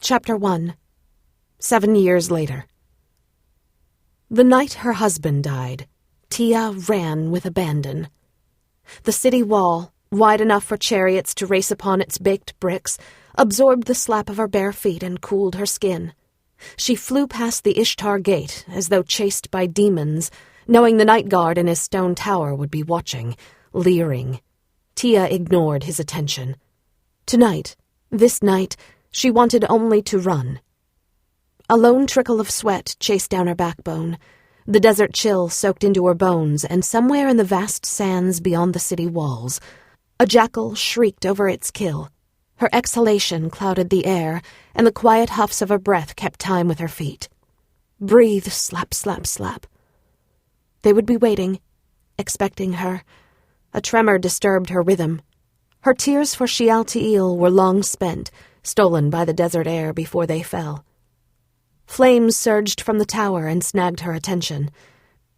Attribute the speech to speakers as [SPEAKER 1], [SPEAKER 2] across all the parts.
[SPEAKER 1] Chapter 1. 7 years later. The night her husband died, Tia ran with abandon. The city wall, wide enough for chariots to race upon its baked bricks, absorbed the slap of her bare feet and cooled her skin. She flew past the Ishtar gate as though chased by demons, knowing the night guard in his stone tower would be watching, leering. Tia ignored his attention. Tonight, this night, she wanted only to run. A lone trickle of sweat chased down her backbone. The desert chill soaked into her bones, and somewhere in the vast sands beyond the city walls, a jackal shrieked over its kill. Her exhalation clouded the air, and the quiet huffs of her breath kept time with her feet. Breathe, slap, slap, slap. They would be waiting, expecting her. A tremor disturbed her rhythm. Her tears for Shealtiel were long spent, stolen by the desert air before they fell. Flames surged from the tower and snagged her attention.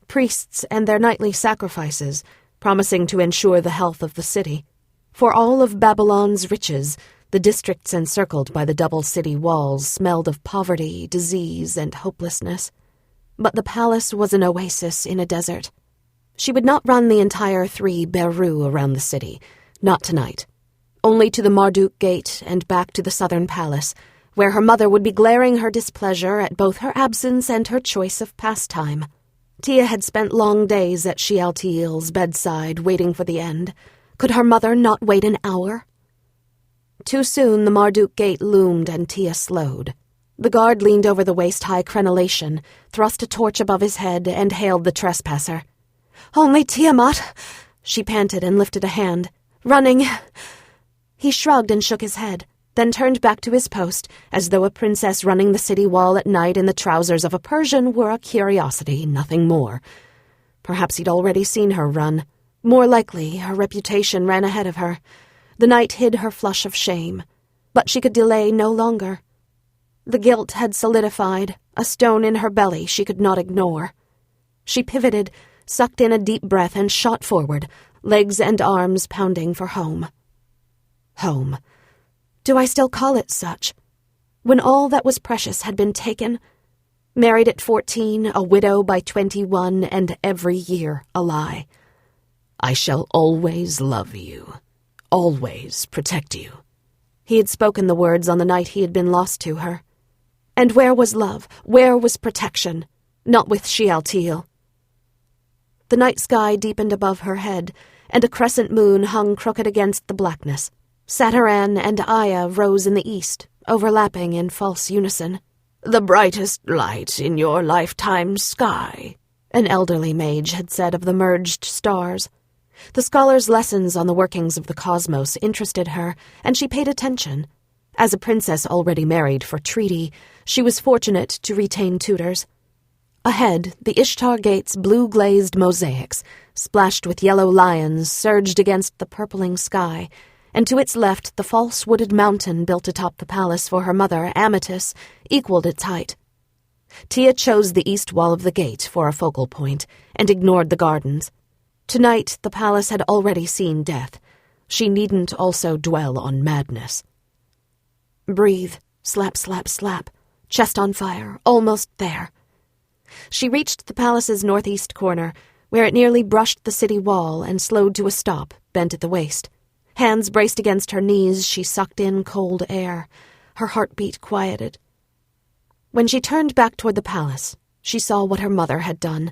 [SPEAKER 1] Priests and their nightly sacrifices, promising to ensure the health of the city. For all of Babylon's riches, the districts encircled by the double city walls smelled of poverty, disease, and hopelessness. But the palace was an oasis in a desert. She would not run the entire 3 Beru around the city, not tonight. Only to the Marduk gate and back to the southern palace, where her mother would be glaring her displeasure at both her absence and her choice of pastime. Tia had spent long days at Shealtiel's bedside waiting for the end. Could her mother not wait an hour? Too soon the Marduk gate loomed and Tia slowed. The guard leaned over the waist-high crenellation, thrust a torch above his head, and hailed the trespasser. "Only Tiamat!" She panted and lifted a hand. "Running!" He shrugged and shook his head, then turned back to his post, as though a princess running the city wall at night in the trousers of a Persian were a curiosity, nothing more. Perhaps he'd already seen her run. More likely, her reputation ran ahead of her. The night hid her flush of shame, but she could delay no longer. The guilt had solidified, a stone in her belly she could not ignore. She pivoted, sucked in a deep breath, and shot forward, legs and arms pounding for home. Home. Do I still call it such? When all that was precious had been taken? Married at 14, a widow by 21, and every year a lie. "I shall always love you, always protect you." He had spoken the words on the night he had been lost to her. And where was love? Where was protection? Not with Shealtiel. The night sky deepened above her head, and a crescent moon hung crooked against the blackness. Sataran and Aya rose in the east, overlapping in false unison. "The brightest light in your lifetime's sky," an elderly mage had said of the merged stars. The scholar's lessons on the workings of the cosmos interested her, and she paid attention. As a princess already married for treaty, she was fortunate to retain tutors. Ahead, the Ishtar gate's blue-glazed mosaics, splashed with yellow lions, surged against the purpling sky, and to its left the false wooded mountain built atop the palace for her mother, Amatis, equaled its height. Tia chose the east wall of the gate for a focal point, and ignored the gardens. Tonight the palace had already seen death. She needn't also dwell on madness. Breathe, slap, slap, slap, chest on fire, almost there. She reached the palace's northeast corner, where it nearly brushed the city wall and slowed to a stop, bent at the waist. Hands braced against her knees, she sucked in cold air. Her heartbeat quieted. When she turned back toward the palace, she saw what her mother had done.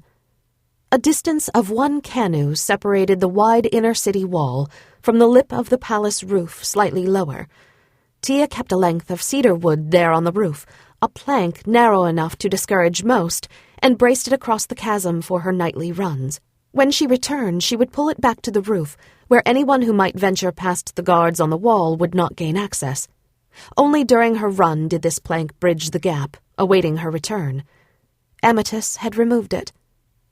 [SPEAKER 1] A distance of 1 canoe separated the wide inner city wall from the lip of the palace roof slightly lower. Tia kept a length of cedar wood there on the roof, a plank narrow enough to discourage most, and braced it across the chasm for her nightly runs. When she returned, she would pull it back to the roof, where anyone who might venture past the guards on the wall would not gain access. Only during her run did this plank bridge the gap, awaiting her return. Amatis had removed it.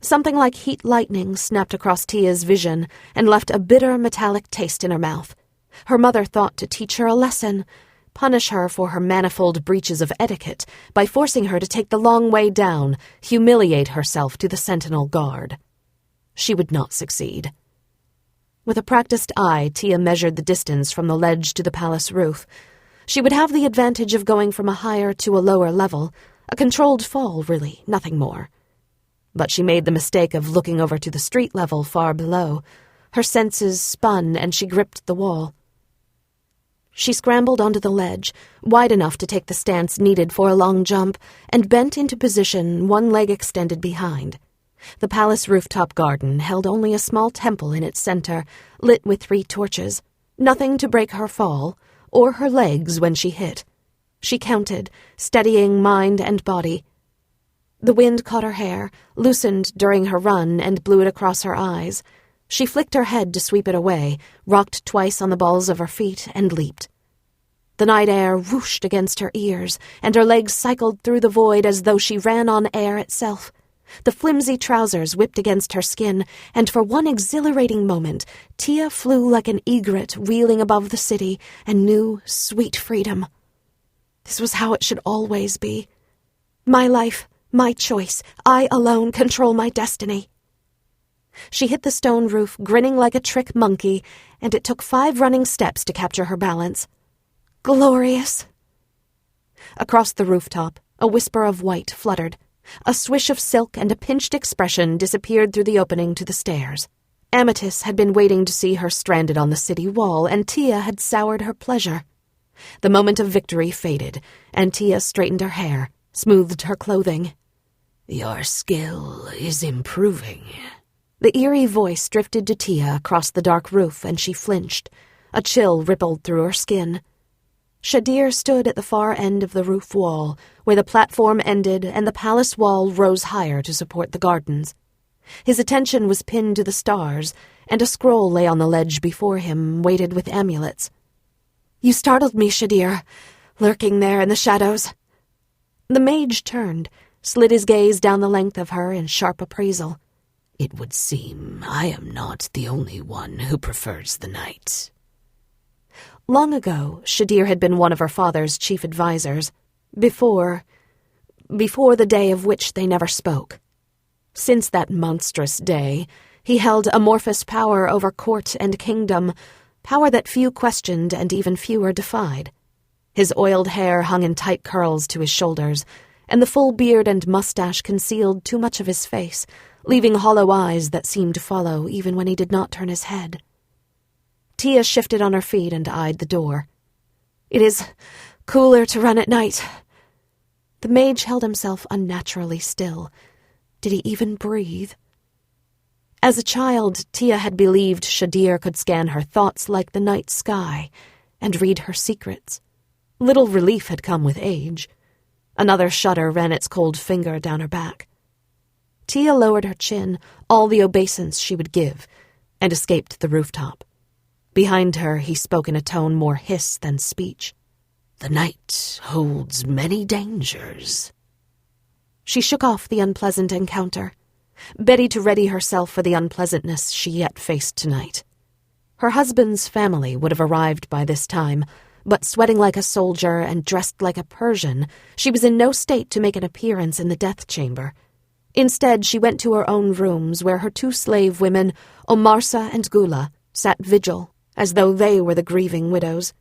[SPEAKER 1] Something like heat lightning snapped across Tia's vision and left a bitter metallic taste in her mouth. Her mother thought to teach her a lesson, punish her for her manifold breaches of etiquette by forcing her to take the long way down, humiliate herself to the sentinel guard. She would not succeed. With a practiced eye, Tia measured the distance from the ledge to the palace roof. She would have the advantage of going from a higher to a lower level, a controlled fall, really, nothing more. But she made the mistake of looking over to the street level far below. Her senses spun and she gripped the wall. She scrambled onto the ledge, wide enough to take the stance needed for a long jump, and bent into position, one leg extended behind. The palace rooftop garden held only a small temple in its center, lit with 3 torches, nothing to break her fall, or her legs when she hit. She counted, steadying mind and body. The wind caught her hair, loosened during her run, and blew it across her eyes. She flicked her head to sweep it away, rocked twice on the balls of her feet, and leaped. The night air whooshed against her ears, and her legs cycled through the void as though she ran on air itself. The flimsy trousers whipped against her skin, and for one exhilarating moment, Tia flew like an egret wheeling above the city and knew sweet freedom. This was how it should always be. My life, my choice. I alone control my destiny. She hit the stone roof, grinning like a trick monkey, and it took 5 running steps to capture her balance. Glorious! Across the rooftop, a whisper of white fluttered. A swish of silk and a pinched expression disappeared through the opening to the stairs. Amethyst had been waiting to see her stranded on the city wall, and Tia had soured her pleasure. The moment of victory faded, and Tia straightened her hair, smoothed her clothing.
[SPEAKER 2] Your skill is improving.
[SPEAKER 1] The eerie voice drifted to Tia across the dark roof, and she flinched. A chill rippled through her skin. Shadir stood at the far end of the roof wall, where the platform ended and the palace wall rose higher to support the gardens. His attention was pinned to the stars, and a scroll lay on the ledge before him, weighted with amulets. You startled me, Shadir, lurking there in the shadows. The mage turned, slid his gaze down the length of her in sharp appraisal.
[SPEAKER 2] It would seem I am not the only one who prefers the night.
[SPEAKER 1] Long ago, Shadir had been one of her father's chief advisers, before the day of which they never spoke. Since that monstrous day, he held amorphous power over court and kingdom, power that few questioned and even fewer defied. His oiled hair hung in tight curls to his shoulders, and the full beard and mustache concealed too much of his face, leaving hollow eyes that seemed to follow even when he did not turn his head. Tia shifted on her feet and eyed the door. It is cooler to run at night. The mage held himself unnaturally still. Did he even breathe? As a child, Tia had believed Shadir could scan her thoughts like the night sky and read her secrets. Little relief had come with age. Another shudder ran its cold finger down her back. Tia lowered her chin, all the obeisance she would give, and escaped the rooftop. Behind her, he spoke in a tone more hiss than speech.
[SPEAKER 2] The night holds many dangers.
[SPEAKER 1] She shook off the unpleasant encounter, Betty to ready herself for the unpleasantness she yet faced tonight. Her husband's family would have arrived by this time, but sweating like a soldier and dressed like a Persian, she was in no state to make an appearance in the death chamber. Instead, she went to her own rooms where her 2 slave women, Omarsa and Gula, sat vigil, as though they were the grieving widows.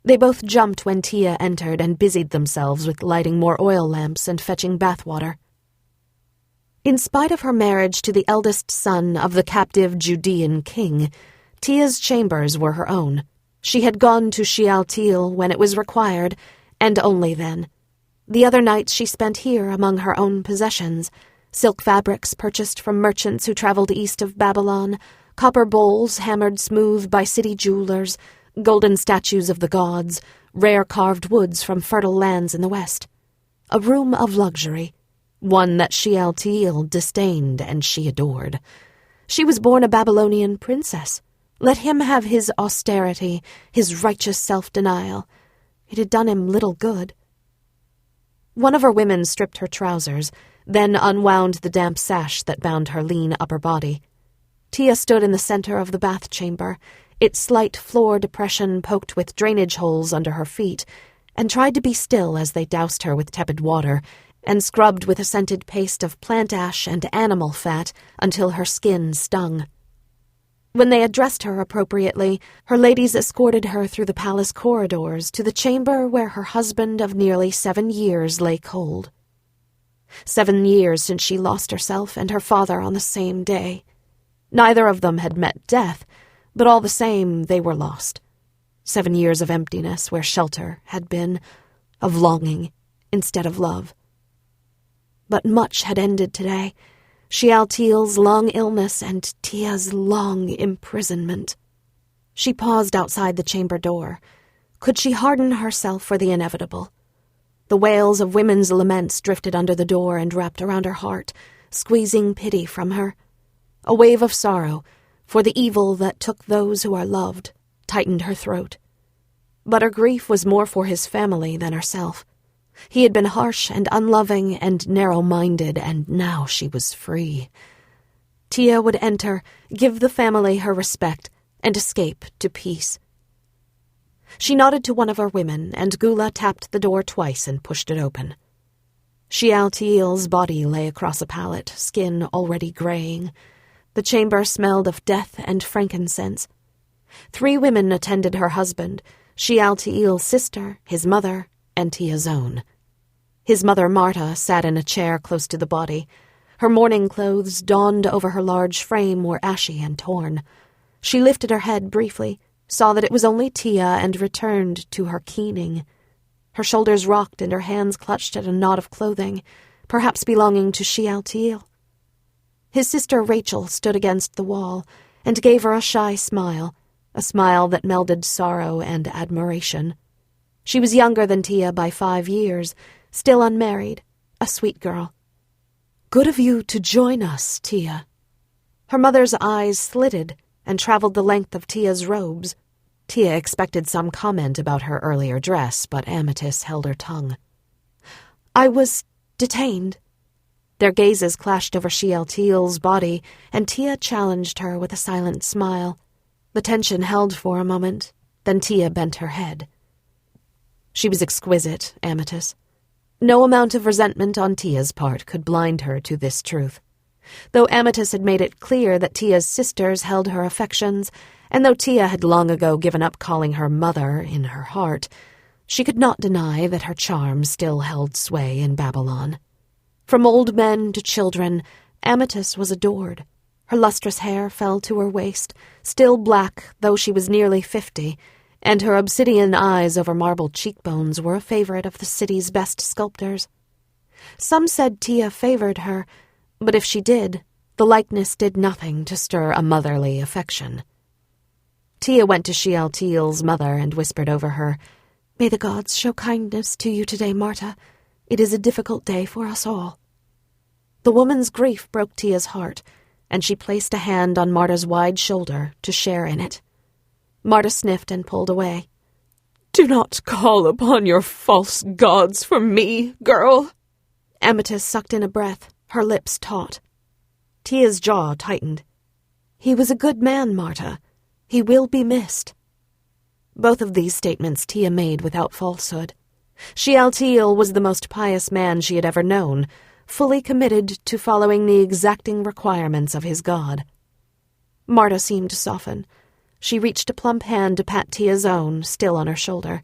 [SPEAKER 1] They both jumped when Tia entered and busied themselves with lighting more oil lamps and fetching bathwater. In spite of her marriage to the eldest son of the captive Judean king, Tia's chambers were her own. She had gone to Shealtiel when it was required, and only then. The other nights she spent here among her own possessions, silk fabrics purchased from merchants who traveled east of Babylon, copper bowls hammered smooth by city jewelers, golden statues of the gods, rare carved woods from fertile lands in the west. A room of luxury, one that Shealtiel disdained and she adored. She was born a Babylonian princess. Let him have his austerity, his righteous self-denial. It had done him little good. One of her women stripped her trousers, then unwound the damp sash that bound her lean upper body. Tia stood in the center of the bath chamber, its slight floor depression poked with drainage holes under her feet, and tried to be still as they doused her with tepid water and scrubbed with a scented paste of plant ash and animal fat until her skin stung. When they addressed her appropriately, her ladies escorted her through the palace corridors to the chamber where her husband of nearly 7 years lay cold. 7 years since she lost herself and her father on the same day. Neither of them had met death, but all the same they were lost. 7 years of emptiness where shelter had been, of longing instead of love. But much had ended today. Shealtiel's long illness and Tia's long imprisonment. She paused outside the chamber door. Could she harden herself for the inevitable? The wails of women's laments drifted under the door and wrapped around her heart, squeezing pity from her. A wave of sorrow, for the evil that took those who are loved, tightened her throat. But her grief was more for his family than herself. He had been harsh and unloving and narrow-minded, and now she was free. Tia would enter, give the family her respect, and escape to peace. She nodded to one of her women, and Gula tapped the door twice and pushed it open. Shealtiel's body lay across a pallet, skin already graying. The chamber smelled of death and frankincense. 3 women attended her husband, Shealtiel's sister, his mother, and Tia's own. His mother, Marta, sat in a chair close to the body. Her mourning clothes, donned over her large frame, were ashy and torn. She lifted her head briefly, saw that it was only Tia, and returned to her keening. Her shoulders rocked and her hands clutched at a knot of clothing, perhaps belonging to Shealtiel. His sister Rachel stood against the wall and gave her a shy smile, a smile that melded sorrow and admiration. She was younger than Tia by 5 years, still unmarried, a sweet girl. "Good of you to join us, Tia." Her mother's eyes slitted and traveled the length of Tia's robes. Tia expected some comment about her earlier dress, but Amethyst held her tongue. "I was detained." Their gazes clashed over Shealtiel's body, and Tia challenged her with a silent smile. The tension held for a moment, then Tia bent her head. She was exquisite, Amethyst. No amount of resentment on Tia's part could blind her to this truth. Though Amethyst had made it clear that Tia's sisters held her affections, and though Tia had long ago given up calling her mother in her heart, she could not deny that her charm still held sway in Babylon. From old men to children, Amethyst was adored. Her lustrous hair fell to her waist, still black though she was nearly 50, and her obsidian eyes over marble cheekbones were a favorite of the city's best sculptors. Some said Tia favored her, but if she did, the likeness did nothing to stir a motherly affection. Tia went to Shealtiel's mother and whispered over her, "May the gods show kindness to you today, Marta. It is a difficult day for us all." The woman's grief broke Tia's heart, and she placed a hand on Marta's wide shoulder to share in it. Marta sniffed and pulled away. "Do not call upon your false gods for me, girl." Amethyst sucked in a breath, her lips taut. Tia's jaw tightened. "He was a good man, Marta. He will be missed." Both of these statements Tia made without falsehood. Shealtiel was the most pious man she had ever known, fully committed to following the exacting requirements of his god. Marta seemed to soften. She reached a plump hand to pat Tia's own, still on her shoulder.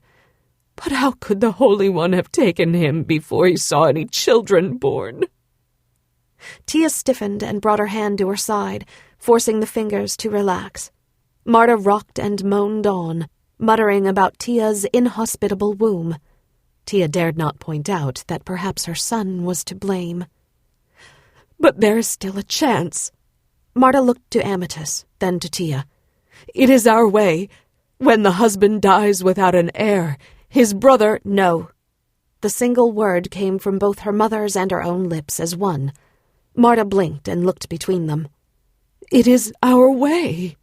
[SPEAKER 1] "But how could the Holy One have taken him before he saw any children born?" Tia stiffened and brought her hand to her side, forcing the fingers to relax. Marta rocked and moaned on, muttering about Tia's inhospitable womb. Tia dared not point out that perhaps her son was to blame. "But there is still a chance." Marta looked to Amethyst, then to Tia. "It is our way. When the husband dies without an heir, his brother—" "No." The single word came from both her mother's and her own lips as one. Marta blinked and looked between them. "It is our way."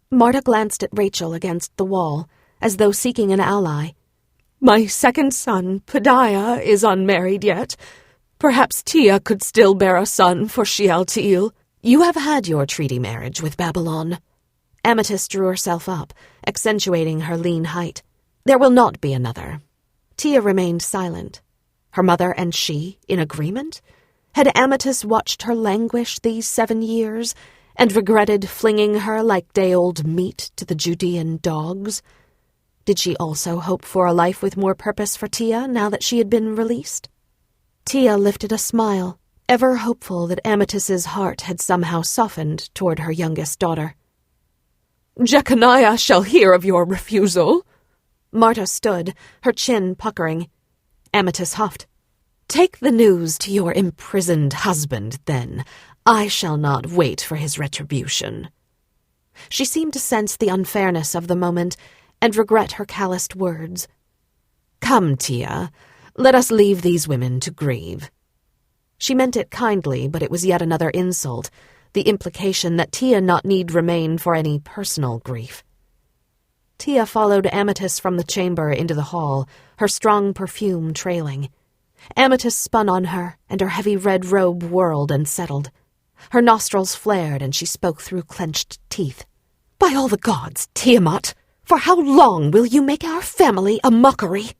[SPEAKER 1] Marta glanced at Rachel against the wall, as though seeking an ally. "My second son, Pedaiah, is unmarried yet. Perhaps Tia could still bear a son for Shealtiel." "You have had your treaty marriage with Babylon." Amethyst drew herself up, accentuating her lean height. "There will not be another." Tia remained silent. Her mother and she in agreement? Had Amethyst watched her languish these 7 years, and regretted flinging her like day-old meat to the Judean dogs? Did she also hope for a life with more purpose for Tia now that she had been released? Tia lifted a smile, ever hopeful that Amethyst's heart had somehow softened toward her youngest daughter.
[SPEAKER 3] Jeconiah shall hear of your refusal.
[SPEAKER 1] Marta stood, her chin puckering. Amethyst huffed. Take the news to your imprisoned husband, then. I shall not wait for his retribution. She seemed to sense the unfairness of the moment and regret her calloused words. Come, Tia, let us leave these women to grieve. She meant it kindly, but it was yet another insult, the implication that Tia not need remain for any personal grief. Tia followed Amethyst from the chamber into the hall, her strong perfume trailing. Amethyst spun on her, and her heavy red robe whirled and settled. Her nostrils flared, and she spoke through clenched teeth. By all the gods, Tiamat, for how long will you make our family a mockery?